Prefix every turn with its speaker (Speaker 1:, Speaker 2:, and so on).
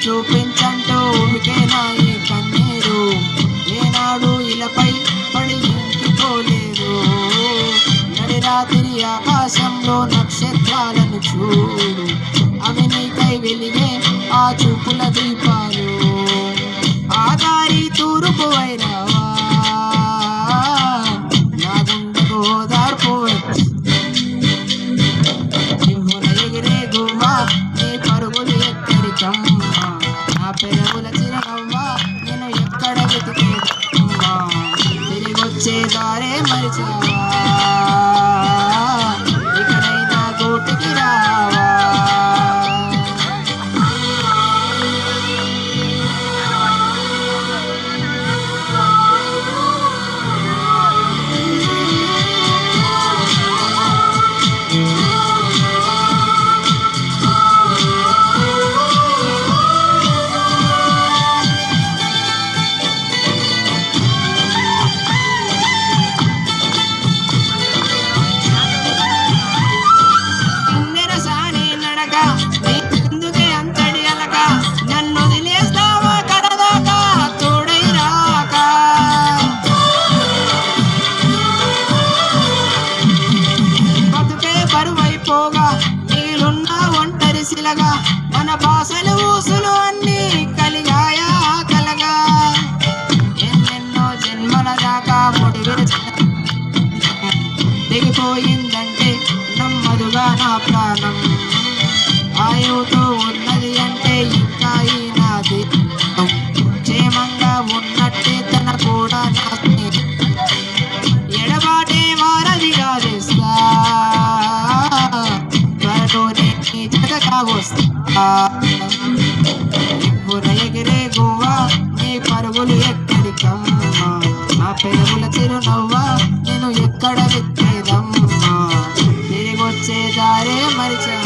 Speaker 1: చూపించంటూ ఉమికేనా ఈ కన్నీరు ఏనాడు ఇలపై పడి ఇంకిపోలేదు నడిరాత్రి ఆకాశంలో నక్షత్రాలను చూడు అవి నీకై వెలిగే ఆ చూపుల దీపాలు ఆ దారి తూర్పు వైరావా నా గుండెకు ఓదార్పు సింహుల ఎగిరే గువ్వా నీ పరుగులు ఎక్కడికమ్మా నా పెరుగుల చిరునవ్వా నేను ఎక్కడ వెతికేదమ్మా తిరిగొచ్చే దారే మరిచావా ఇకనైనా గూటికి రావా నీలున్న ఒంటరి శిలగా మన భాషలు ఊసులు అన్నీ కలిగాయా కలగా ఎన్నెన్నో జన్మల దాకా ముడి దిగిపోయిందంటే నమ్మదుగా నా ప్రాణం ఆయువుతో ఉన్నది అంటే ఇంకా ఈ నాది క్షేమంగా ఉన్నట్టే తన కూడా నా ఎడబాటే వారది కాదేస్తా ఎగిరే గువ్వా నీ పరుగులు ఎక్కడికమ్మా నా పెరుగుల చిరునవ్వా నేను ఎక్కడ వెతికేదమ్మా తిరిగొచ్చే దారే మరిచా